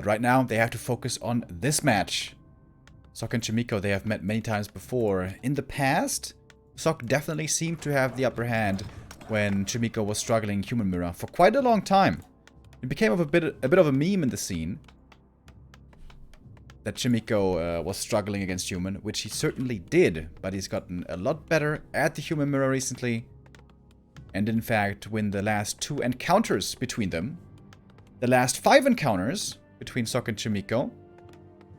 But right now, they have to focus on this match. Sok and Chaemiko, they have met many times before. In the past, Sok definitely seemed to have the upper hand when Chaemiko was struggling Human Mirror for quite a long time. It became a bit of a meme in the scene that Chaemiko was struggling against Human, which he certainly did, but he's gotten a lot better at the Human Mirror recently, and in fact win the last 2 encounters between them. The last 5 encounters between Sok and Chaemiko,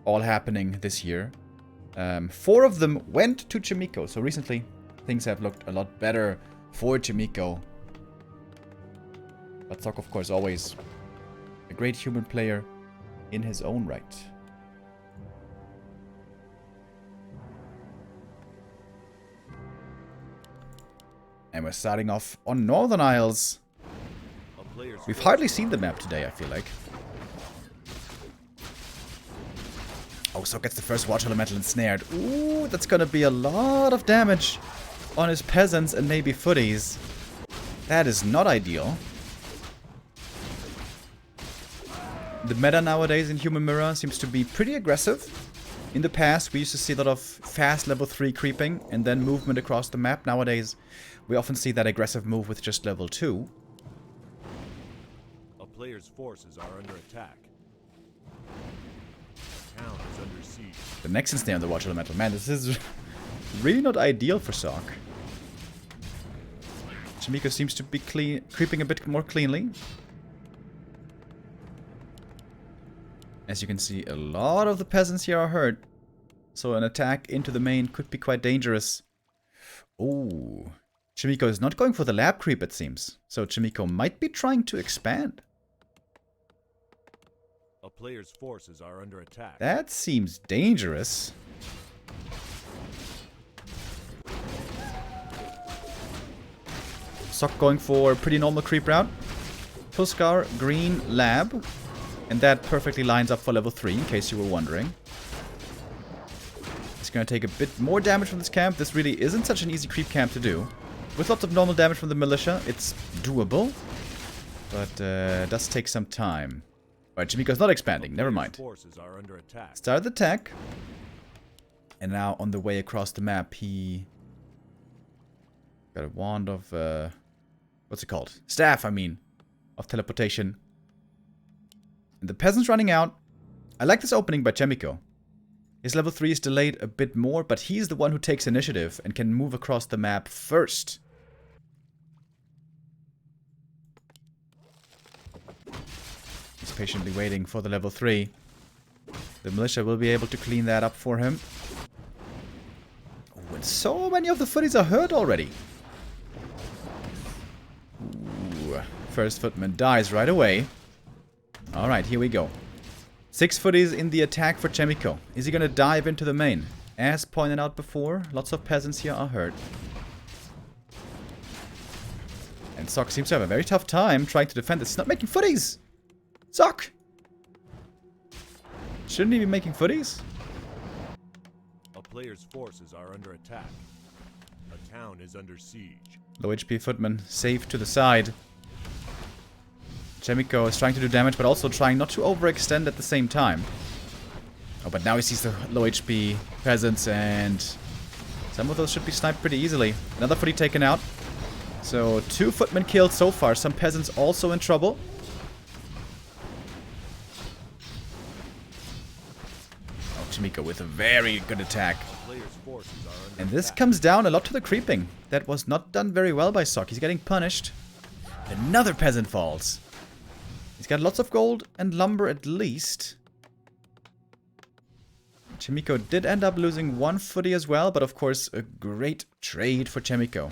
all happening this year. 4 of them went to Chaemiko, so recently things have looked a lot better for Chaemiko. But Sok, of course, always a great Human player in his own right. And we're starting off on Northern Isles. We've hardly seen the map today, I feel like. Oh, Sok gets the first Water Elemental ensnared. Ooh, that's gonna be a lot of damage on his peasants and maybe footies. That is not ideal. The meta nowadays in Human Mirror seems to be pretty aggressive. In the past, we used to see a lot of fast level 3 creeping and then movement across the map. Nowadays, we often see that aggressive move with just level 2. A player's forces are under attack. The town is under siege. The next ensnare on the Water Elemental. Man, this is really not ideal for Sok. Chaemiko seems to be creeping a bit more cleanly. As you can see, a lot of the peasants here are hurt. So an attack into the main could be quite dangerous. Ooh. Chaemiko is not going for the lab creep, it seems. So Chaemiko might be trying to expand. A player's forces are under attack. That seems dangerous. Sok going for a pretty normal creep route. Puskar, green, lab. And that perfectly lines up for level 3, in case you were wondering. It's going to take a bit more damage from this camp. This really isn't such an easy creep camp to do. With lots of normal damage from the militia, it's doable. But does take some time. Alright, Chaemiko's not expanding. Never mind. Started the attack. And now on the way across the map, he got a wand of... what's it called? Staff, I mean. Of teleportation. And the peasant's running out. I like this opening by Chaemiko. His level 3 is delayed a bit more, but he's the one who takes initiative and can move across the map first. He's patiently waiting for the level 3. The militia will be able to clean that up for him. Oh, and so many of the footies are hurt already. Ooh, first footman dies right away. Alright, here we go. 6 footies in the attack for Chaemiko. Is he gonna dive into the main? As pointed out before, lots of peasants here are hurt. And Sok seems to have a very tough time trying to defend this. He's not making footies! Sok! Shouldn't he be making footies? A player's forces are under attack. A town is under siege. Low HP footman, safe to the side. Chaemiko is trying to do damage, but also trying not to overextend at the same time. Oh, but now he sees the low HP peasants, and some of those should be sniped pretty easily. Another footy taken out. So, 2 footmen killed so far. Some peasants also in trouble. Oh, Chaemiko with a very good attack. And this comes down a lot to the creeping. That was not done very well by Sok. He's getting punished. Another peasant falls. He's got lots of gold and lumber at least. Chaemiko did end up losing 1 footy as well, but of course a great trade for Chaemiko.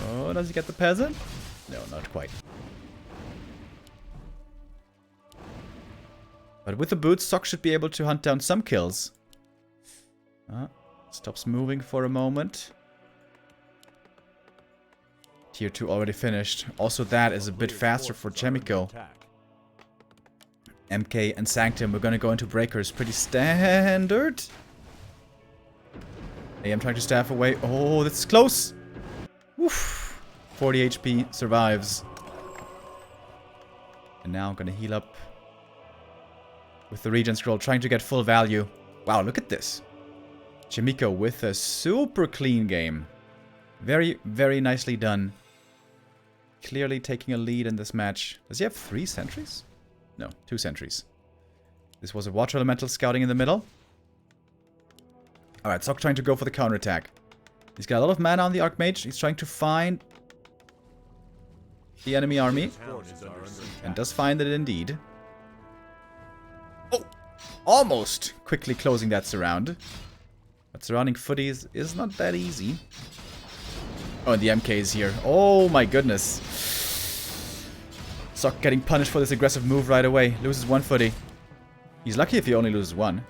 Oh, does he get the peasant? No, not quite. But with the boots, Sok should be able to hunt down some kills. Stops moving for a moment. Tier 2 already finished. Also, that is a bit faster for Chaemiko. MK and Sanctum, we're gonna go into breakers. Pretty standard. Hey, I'm trying to staff away. Oh, this is close. Woof. 40 HP survives. And now I'm gonna heal up with the regen scroll, trying to get full value. Wow, look at this. Chaemiko with a super clean game. Very, very nicely done. Clearly taking a lead in this match. Does he have 3 sentries? No, 2 sentries. This was a water elemental scouting in the middle. Alright, Sok trying to go for the counterattack. He's got a lot of mana on the Archmage. He's trying to find the enemy army. And does find it indeed. Oh! Almost quickly closing that surround. But surrounding footies is not that easy. Oh, and the MK is here. Oh my goodness. Sok getting punished for this aggressive move right away. Loses 1 footy. He's lucky if he only loses 1.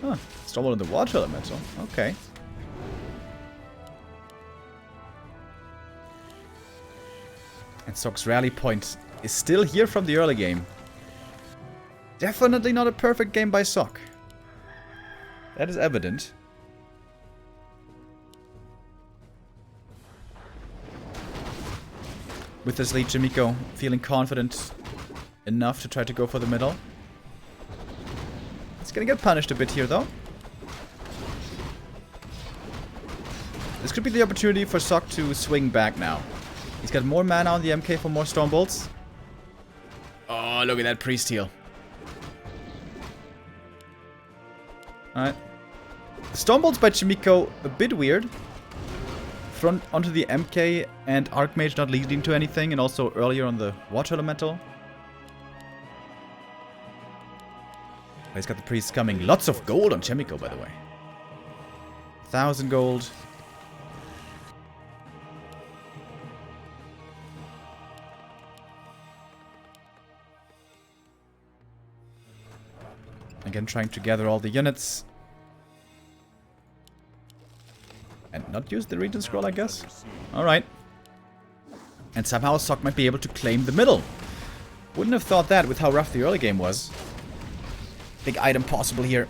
Huh. Stumbled in the water elemental. Okay. And Sok's rally point is still here from the early game. Definitely not a perfect game by Sok. That is evident. With this lead, Chaemiko feeling confident enough to try to go for the middle. It's gonna get punished a bit here, though. This could be the opportunity for Sok to swing back now. He's got more mana on the MK for more storm bolts. Oh, look at that priest heal. Alright. The storm bolts by Chaemiko, a bit weird. Front onto the MK and Archmage not leading to anything, and also earlier on the water elemental. He's got the priest coming. Lots of gold on Chaemiko, by the way. 1,000 gold. Again, trying to gather all the units. And not use the regen scroll, I guess. Alright. And somehow Sok might be able to claim the middle. Wouldn't have thought that with how rough the early game was. Big item possible here.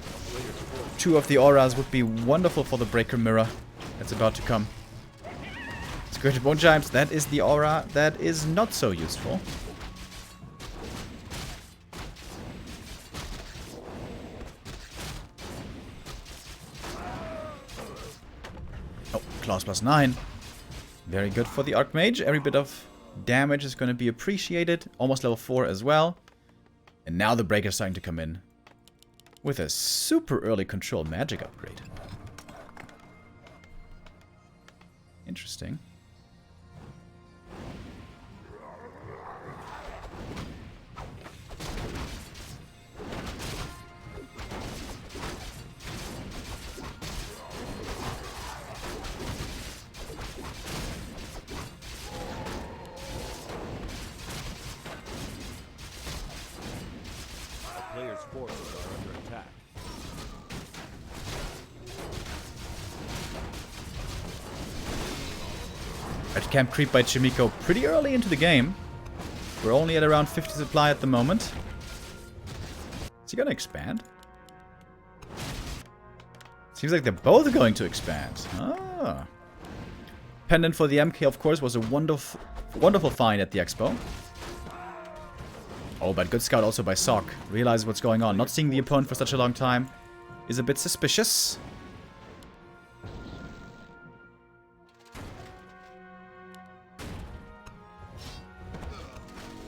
2 of the auras would be wonderful for the breaker mirror that's about to come. Scourge Bone Chimes, that is the aura that is not so useful. Oh, Claws +9. Very good for the Archmage. Every bit of damage is going to be appreciated. Almost level 4 as well. And now the Breaker's starting to come in. With a super early control magic upgrade. Interesting. Players' forces are under attack. Red camp creep by Chaemiko pretty early into the game. We're only at around 50 supply at the moment. Is he gonna expand? Seems like they're both going to expand. Ah. Pendant for the MK, of course, was a wonderful find at the expo. Oh, but good scout also by Sok. Realizes what's going on. Not seeing the opponent for such a long time is a bit suspicious.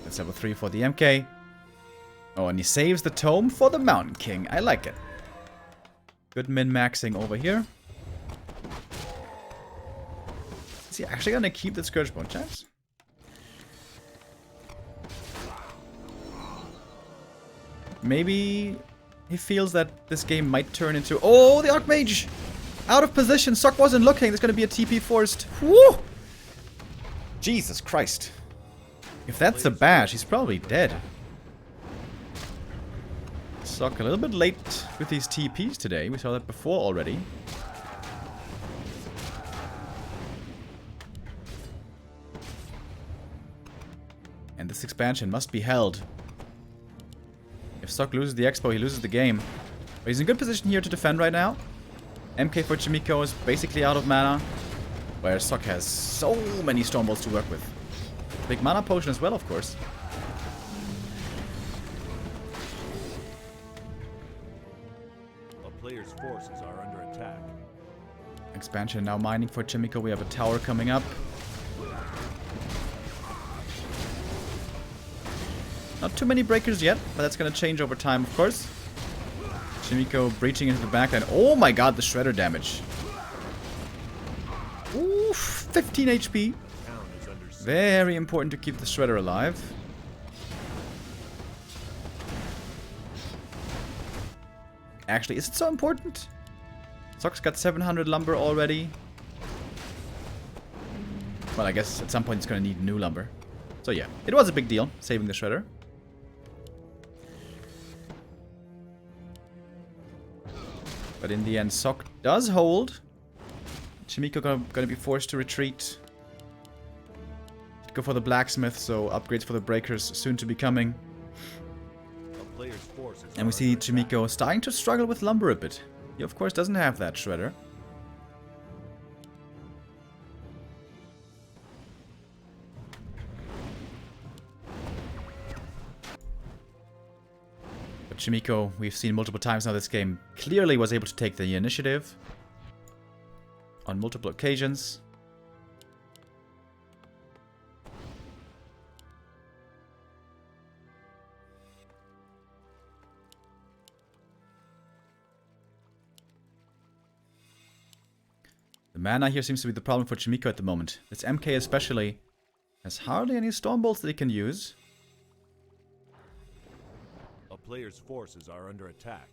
That's level 3 for the MK. Oh, and he saves the tome for the Mountain King. I like it. Good min-maxing over here. Is he actually gonna keep the Scourge Bone Chimes? Maybe he feels that this game might turn into... Oh, the Archmage! Out of position. Sok wasn't looking. There's going to be a TP forced. Woo! Jesus Christ. If that's a bash, he's probably dead. Sok a little bit late with these TPs today. We saw that before already. And this expansion must be held. If Sok loses the expo, he loses the game. But he's in good position here to defend right now. MK for Chaemiko is basically out of mana. Where Sok has so many Storm Bolts to work with. Big mana potion as well, of course. player's forces are under attack. Expansion now mining for Chaemiko. We have a tower coming up. Not too many breakers yet, but that's gonna change over time, of course. Chaemiko breaching into the backline. Oh my god, the shredder damage. Ooh, 15 HP. Very important to keep the shredder alive. Actually, is it so important? Sock's got 700 lumber already. Well, I guess at some point it's gonna need new lumber. So yeah, it was a big deal, saving the shredder. But in the end, Sock does hold. Chaemiko gonna be forced to retreat. Go for the blacksmith, so upgrades for the breakers soon to be coming. And we see Chaemiko starting to struggle with lumber a bit. He of course doesn't have that shredder. But Chaemiko, we've seen multiple times now this game, clearly was able to take the initiative on multiple occasions. The mana here seems to be the problem for Chaemiko at the moment. This MK especially has hardly any storm bolts that he can use. A player's forces are under attack.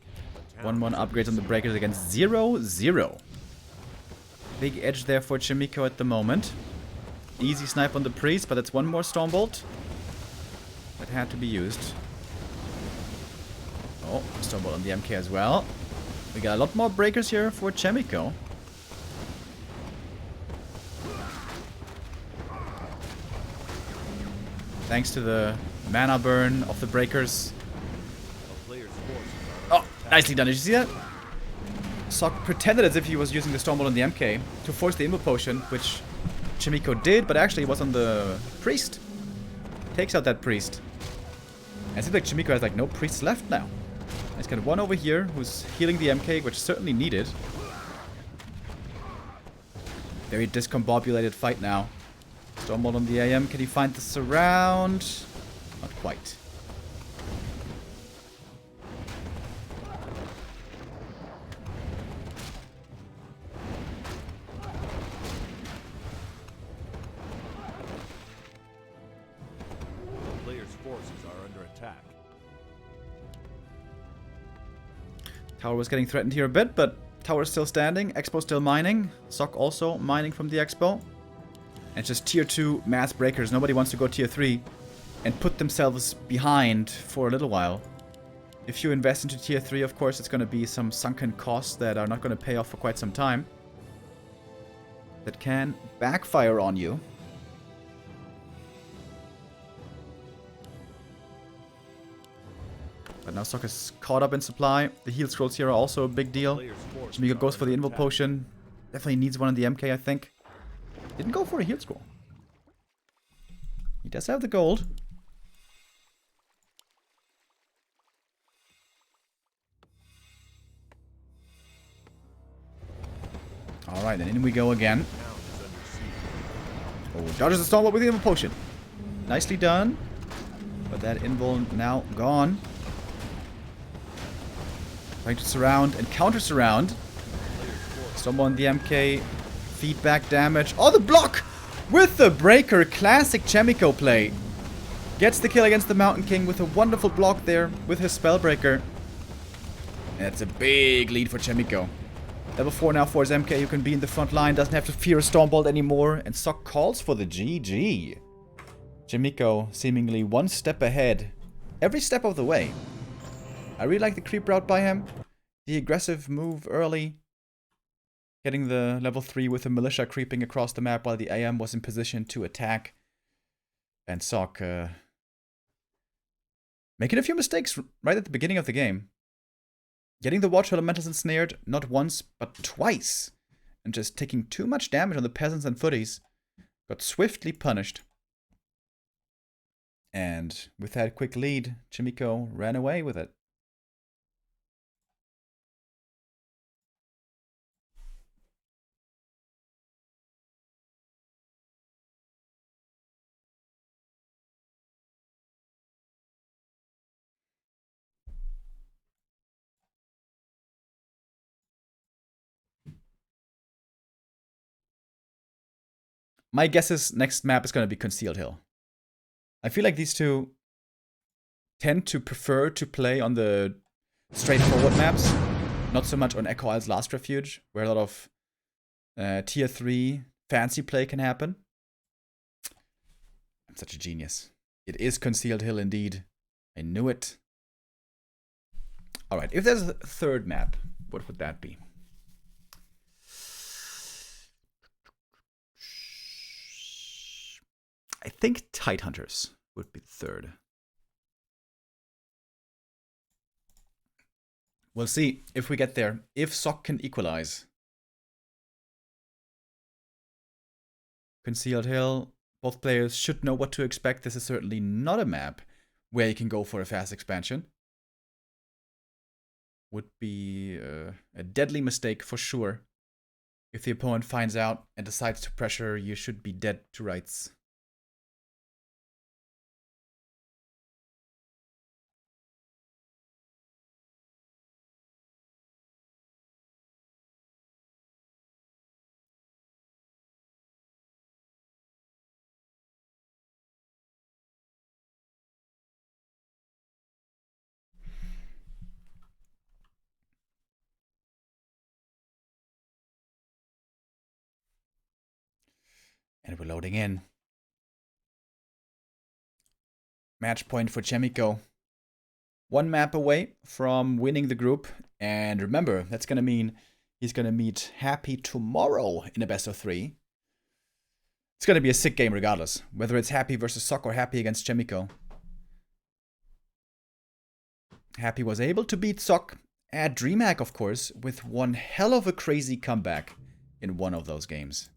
1-1 upgrades on the breakers against 0-0. Big edge there for Chaemiko at the moment. Easy snipe on the priest, but that's one more storm bolt that had to be used. Oh, storm bolt on the MK as well. We got a lot more breakers here for Chaemiko. Thanks to the mana burn of the breakers. Oh, nicely done. Did you see that? Sock pretended as if he was using the Stormbolt on the MK to force the Invo Potion, which Chaemiko did, but actually it was on the priest. Takes out that priest. And it seems like Chaemiko has like no priests left now. He's got one over here who's healing the MK, which is certainly needed. Very discombobulated fight now. Stormbolt on the AM. Can he find the surround? Not quite. The player's forces are under attack. Tower was getting threatened here a bit, but tower's still standing. Expo still mining. Sock also mining from the Expo. And it's just tier 2 mass breakers. Nobody wants to go tier 3 and put themselves behind for a little while. If you invest into tier 3, of course, it's going to be some sunken costs that are not going to pay off for quite some time. That can backfire on you. But now Sock is caught up in supply. The heal scrolls here are also a big deal. Chaemiko goes for the Invo Potion. Definitely needs one on the MK, I think. Didn't go for a heal scroll. He does have the gold. Alright, then in we go again. Oh, dodges the Stormbolt with the Invo Potion. Nicely done. But that Invul now gone. Trying to surround and counter surround. Stormbolt on the MK. Feedback damage. Oh, the block! With the breaker. Classic Chaemiko play. Gets the kill against the Mountain King with a wonderful block there with his Spellbreaker. And that's a big lead for Chaemiko. Level 4 now for his MK, who can be in the front line. Doesn't have to fear a Stormbolt anymore. And Sock calls for the GG. Chaemiko seemingly one step ahead. Every step of the way. I really like the creep route by him. The aggressive move early. Getting the level 3 with the militia creeping across the map while the AM was in position to attack. And Sock making a few mistakes right at the beginning of the game. Getting the Watch Elementals ensnared not once, but twice. And just taking too much damage on the peasants and footies. Got swiftly punished. And with that quick lead, Chaemiko ran away with it. My guess is next map is going to be Concealed Hill. I feel like these two tend to prefer to play on the straightforward maps, not so much on Echo Isle's Last Refuge, where a lot of tier 3 fancy play can happen. I'm such a genius. It is Concealed Hill indeed. I knew it. Alright, if there's a third map, what would that be? I think Tidehunters would be the third. We'll see if we get there. If Sock can equalize. Concealed Hill. Both players should know what to expect. This is certainly not a map where you can go for a fast expansion. Would be a deadly mistake for sure. If the opponent finds out and decides to pressure, you should be dead to rights. And we're loading in. Match point for Chaemiko. One map away from winning the group. And remember, that's going to mean he's going to meet Happy tomorrow in a best of 3. It's going to be a sick game regardless. Whether it's Happy versus Sock or Happy against Chaemiko. Happy was able to beat Sock at DreamHack, of course, with one hell of a crazy comeback in one of those games.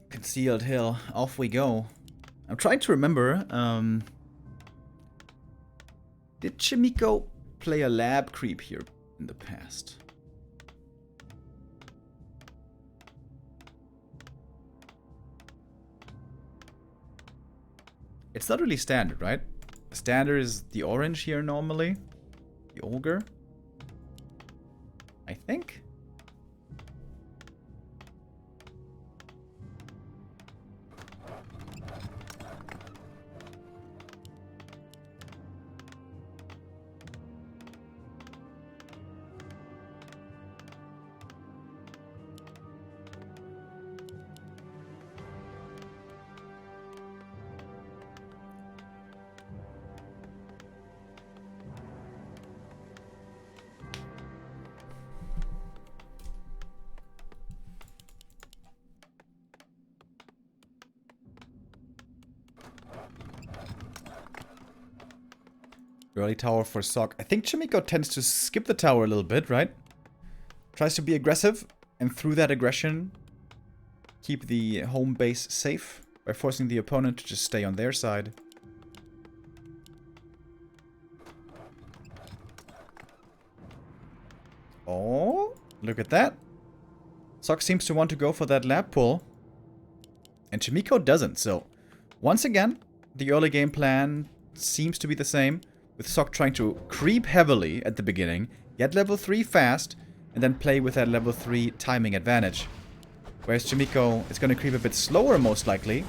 Concealed Hill, off we go. I'm trying to remember, did Chaemiko play a lab creep here in the past? It's not really standard, right? Standard is the orange here normally. The ogre. I think. Early tower for Sock. I think Chaemiko tends to skip the tower a little bit, right? Tries to be aggressive, and through that aggression, keep the home base safe by forcing the opponent to just stay on their side. Oh, look at that. Sock seems to want to go for that lab pull. And Chaemiko doesn't, so once again, the early game plan seems to be the same, with Sock trying to creep heavily at the beginning, get level 3 fast, and then play with that level 3 timing advantage. Whereas Chaemiko is going to creep a bit slower most likely,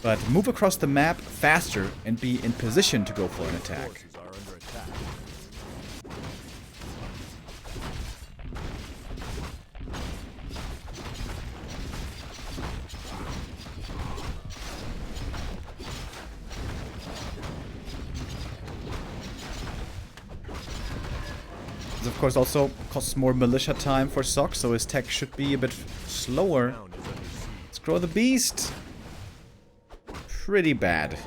but move across the map faster and be in position to go for an attack. This of course also costs more militia time for Sock, so his tech should be a bit slower. Let's grow the beast. Pretty bad.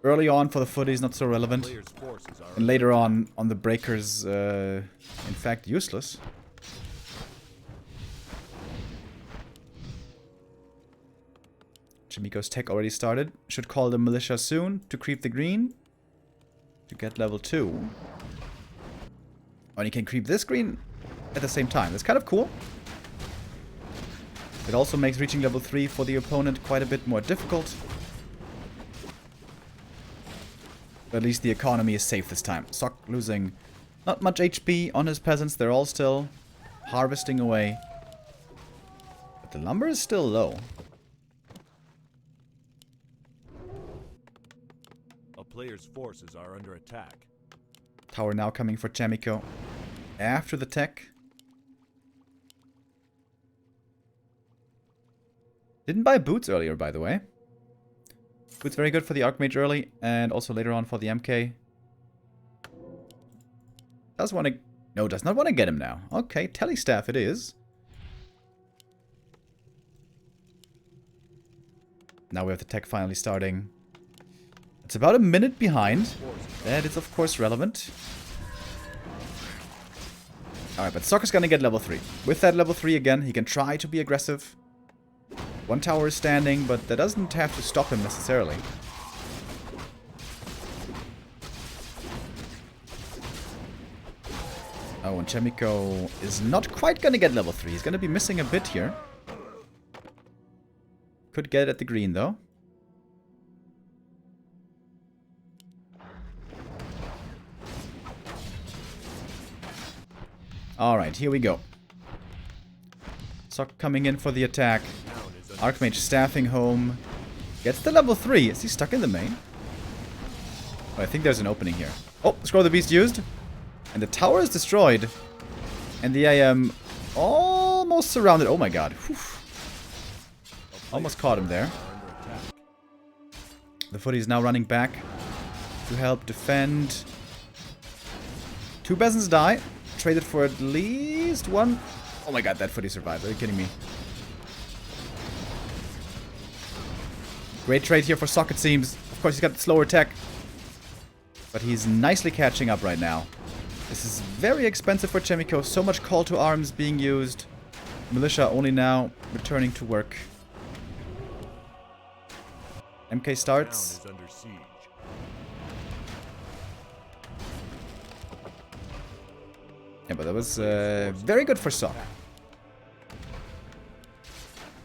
Early on for the footies, not so relevant. And later on the breakers, in fact, useless. Chaemiko's tech already started. Should call the militia soon to creep the green. To get level 2. And he can creep this green at the same time. That's kind of cool. It also makes reaching level 3 for the opponent quite a bit more difficult. But at least the economy is safe this time. Sok losing not much HP on his peasants. They're all still harvesting away. But the lumber is still low. A player's forces are under attack. Tower now coming for Chaemiko. After the tech. Didn't buy boots earlier, by the way. Boots very good for the Archmage early, and also later on for the MK. Does want to... No, does not want to get him now. Okay, Telestaff it is. Now we have the tech finally starting. It's about a minute behind. That is, of course, relevant. Alright, but Sok is going to get level 3. With that level 3 again, he can try to be aggressive. One tower is standing, but that doesn't have to stop him necessarily. Oh, and Chaemiko is not quite going to get level 3. He's going to be missing a bit here. Could get it at the green, though. Alright, here we go. Sok coming in for the attack. Archmage staffing home. Gets the level 3. Is he stuck in the main? Oh, I think there's an opening here. Oh, Scroll the Beast used. And the tower is destroyed. And the AM almost surrounded. Oh my god. Whew. Almost caught him there. The footy is now running back to help defend. 2 peasants die. Traded for at least 1. Oh my god, that footy survived. Are you kidding me? Great trade here for Sok, it seems. Of course, he's got the slower tech. But he's nicely catching up right now. This is very expensive for Chaemiko. So much call to arms being used. Militia only now returning to work. MK starts. Yeah, but that was very good for Sok.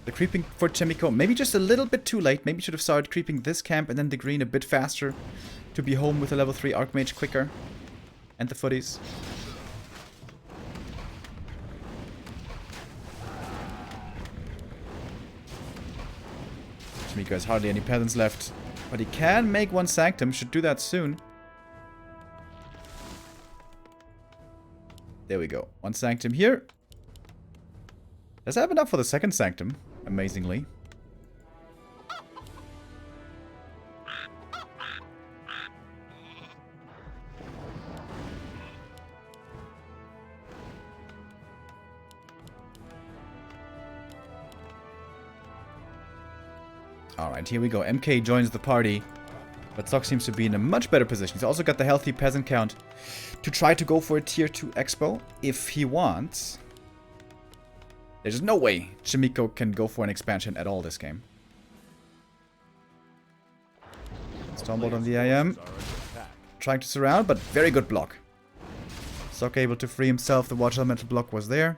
The creeping for Chaemiko, maybe just a little bit too late. Maybe should have started creeping this camp and then the green a bit faster to be home with a level 3 Archmage quicker. And the footies. Chaemiko has hardly any peasants left. But he can make 1 Sanctum, should do that soon. There we go. 1 Sanctum here. Does have enough for the 2nd Sanctum, amazingly. Alright, here we go. MK joins the party. But Sok seems to be in a much better position. He's also got the healthy peasant count to try to go for a tier 2 expo if he wants. There's no way Chaemiko can go for an expansion at all this game. Stormbolt on the IM. Trying to surround, but very good block. Sok able to free himself. The Watch Elemental block was there.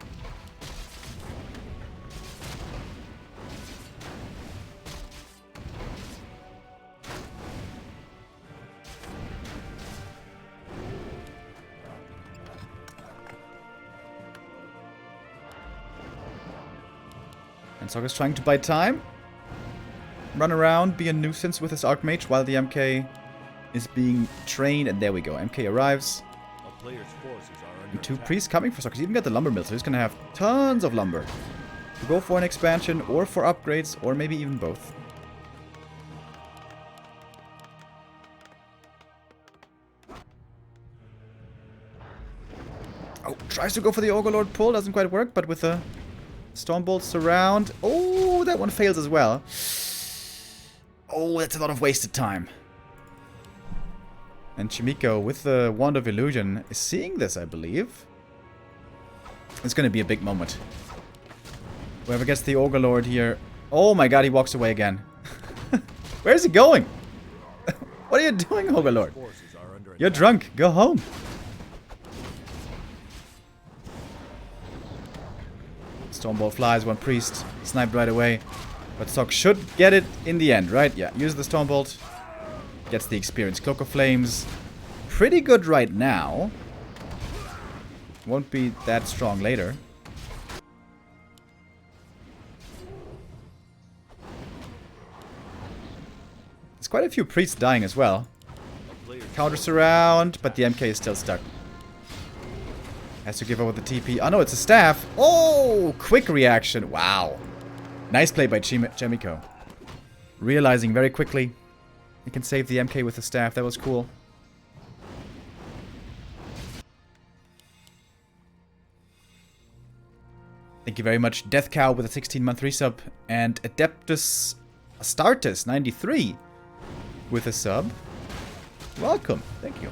And Sok is trying to buy time. Run around, be a nuisance with his Archmage while the MK is being trained. And there we go. MK arrives. And 2 priests coming for Sok. He's even got the lumber mill, so he's going to have tons of lumber to go for an expansion or for upgrades or maybe even both. Oh, tries to go for the Overlord pull. Doesn't quite work, but with the Stormbolt surround. Oh, that one fails as well. Oh, that's a lot of wasted time. And Chaemiko, with the Wand of Illusion, is seeing this, I believe. It's going to be a big moment. Whoever gets the Overlord here. Oh my god, he walks away again. Where is he going? What are you doing, Overlord? You're drunk. Go home. Stormbolt flies, one priest, sniped right away. But Sok should get it in the end, right? Yeah, use the Stormbolt. Gets the experience. Cloak of Flames. Pretty good right now. Won't be that strong later. There's quite a few priests dying as well. Counters around, but the MK is still stuck. Has to give over the TP. Oh no, it's a staff. Oh, quick reaction. Wow. Nice play by Chaemiko. Realizing very quickly he can save the MK with the staff. That was cool. Thank you very much, Death Cow with a 16-month resub. And Adeptus Astartes 93 with a sub. Welcome. Thank you.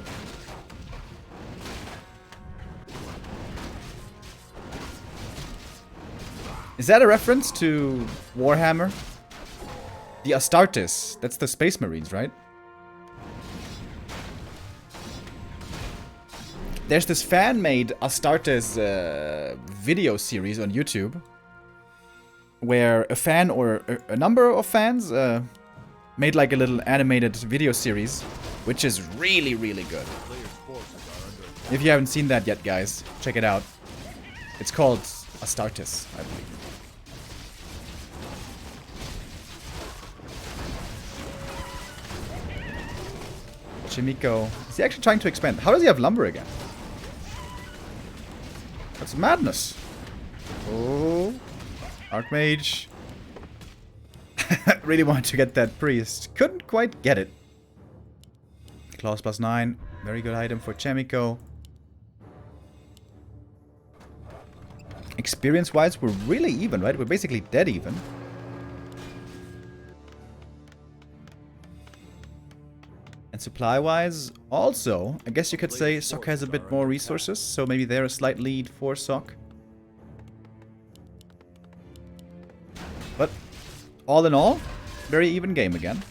Is that a reference to Warhammer? The Astartes. That's the Space Marines, right? There's this fan-made Astartes video series on YouTube where a fan or a number of fans made like a little animated video series, which is really, really good. If you haven't seen that yet, guys, check it out. It's called Astartes, I believe. Chaemiko. Is he actually trying to expand? How does he have lumber again? That's madness. Oh. Archmage. Really wanted to get that priest. Couldn't quite get it. Claws +9. Very good item for Chaemiko. Experience-wise, we're really even, right? We're basically dead even. And supply-wise, also, I guess you could say Sok has a bit more resources, so maybe they're a slight lead for Sok. But, all in all, very even game again.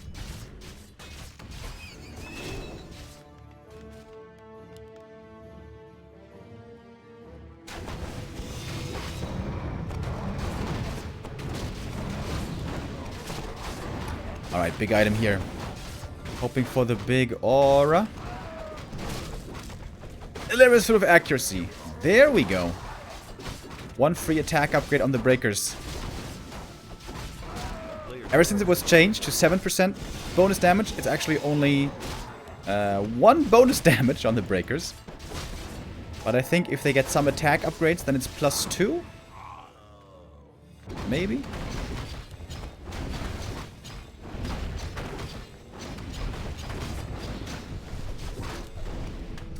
Alright, big item here. Hoping for the big aura. A little bit sort of accuracy. There we go. One free attack upgrade on the breakers. Ever since it was changed to 7% bonus damage, it's actually only 1 bonus damage on the breakers. But I think if they get some attack upgrades, then it's +2. Maybe.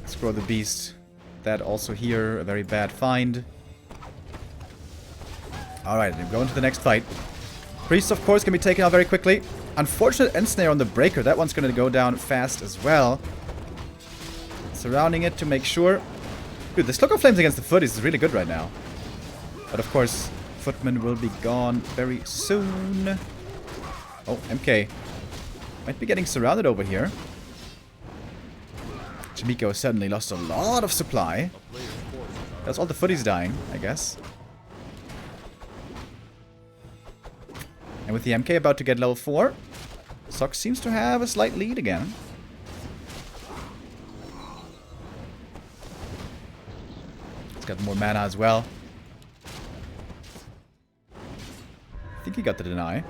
Scroll the beast. That also here, a very bad find. Alright, we're going to the next fight. Priest, of course, can be taken out very quickly. Unfortunate end snare on the breaker. That one's going to go down fast as well. Surrounding it to make sure. Dude, this Cloak of Flames against the footies is really good right now. But of course, Footman will be gone very soon. Oh, MK. Might be getting surrounded over here. Chaemiko suddenly lost a lot of supply. That's all the footies dying, I guess. And with the MK about to get level 4, Sok seems to have a slight lead again. He's got more mana as well. I think he got the deny.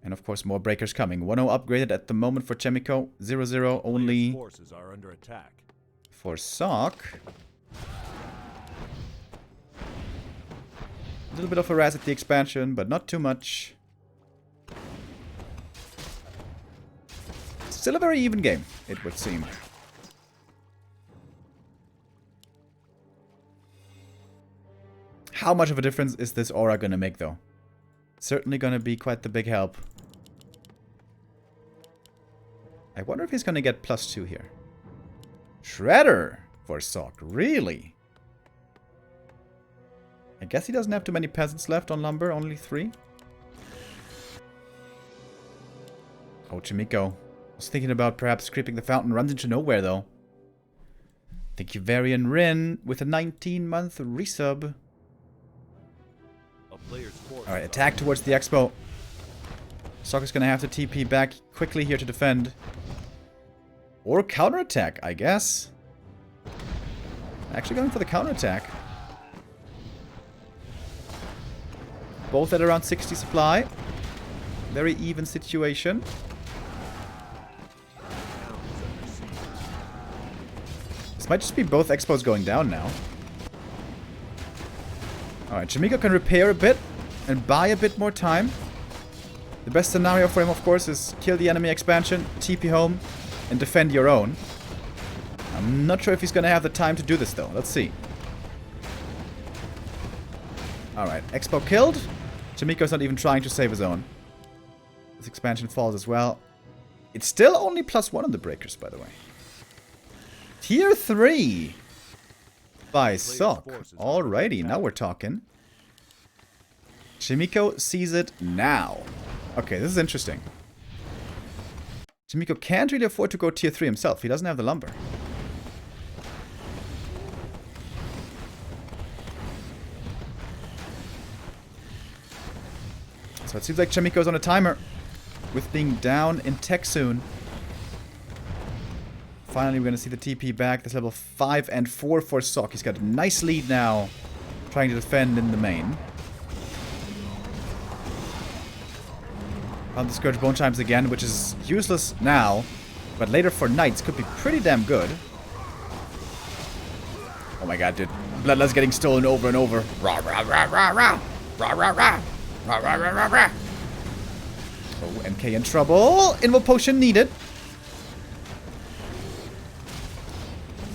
And of course, more breakers coming. 1-0 upgraded at the moment for Chaemiko. 0-0 only forces are under attack. for Sok. A little bit of harass at the expansion, but not too much. Still a very even game, it would seem. How much of a difference is this aura gonna make, though? Certainly gonna be quite the big help. I wonder if he's gonna get +2 here. Shredder for Sok, really? I guess he doesn't have too many peasants left on lumber, only 3. Oh, Chaemiko. Was thinking about perhaps creeping the fountain, runs into nowhere though. Thank you, Varian Rin, with a 19-month resub. Alright, attack towards the Expo. Sokka's gonna have to TP back quickly here to defend. Or counterattack, I guess. Actually going for the counterattack. Both at around 60 supply. Very even situation. This might just be both Expos going down now. Alright, Chaemiko can repair a bit and buy a bit more time. The best scenario for him, of course, is kill the enemy expansion, TP home, and defend your own. I'm not sure if he's gonna have the time to do this, though. Let's see. Alright, Expo killed. Chaemiko's not even trying to save his own. This expansion falls as well. It's still only +1 on the breakers, by the way. Tier 3 by Sok. Alrighty, now we're talking. Chaemiko sees it now. Okay, this is interesting. Chaemiko can't really afford to go tier 3 himself. He doesn't have the lumber. So it seems like Chaemiko's on a timer, with being down in tech soon. Finally, we're going to see the TP back. That's level 5 and 4 for Sok. He's got a nice lead now, trying to defend in the main. Found the Scourge Bone Chimes again, which is useless now, but later for Knights could be pretty damn good. Oh my god, dude. Bloodlust getting stolen over and over. Rah, rah, rah, rah, rah. Rah, rah, rah. Rah, rah, rah, rah, rah. Oh, MK in trouble. Invo Potion needed.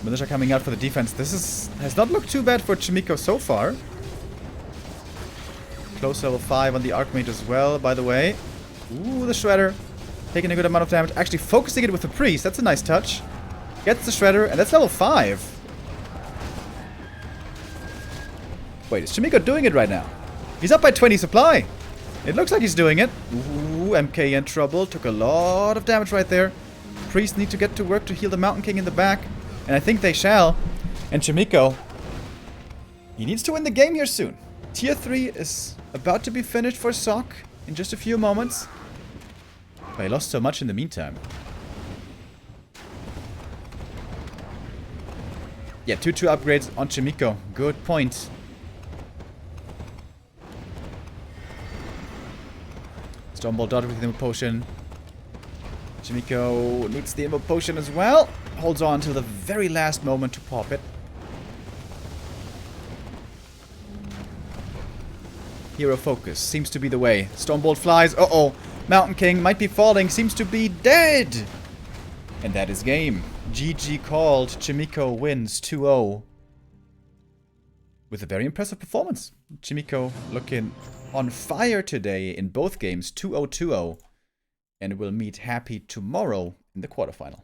Militia coming out for the defense. This has not looked too bad for Chaemiko so far. Close level 5 on the Archmage as well, by the way. Ooh, the Shredder. Taking a good amount of damage. Actually focusing it with the Priest. That's a nice touch. Gets the Shredder, and that's level 5. Wait, is Chaemiko doing it right now? He's up by 20 supply. It looks like he's doing it. Ooh, MK in trouble. Took a lot of damage right there. Priests need to get to work to heal the Mountain King in the back. And I think they shall. And Chaemiko, he needs to win the game here soon. Tier 3 is about to be finished for Sok in just a few moments. But he lost so much in the meantime. Yeah, 2-2 upgrades on Chaemiko. Good point. Stormbolt dodge with the Invo Potion. Chaemiko needs the Invo Potion as well. Holds on till the very last moment to pop it. Hero focus seems to be the way. Stormbolt flies. Uh-oh. Mountain King might be falling. Seems to be dead. And that is game. GG called. Chaemiko wins 2-0. With a very impressive performance. Chaemiko looking on fire today in both games. 2-0, 2-0. And will meet Happy tomorrow in the quarterfinal.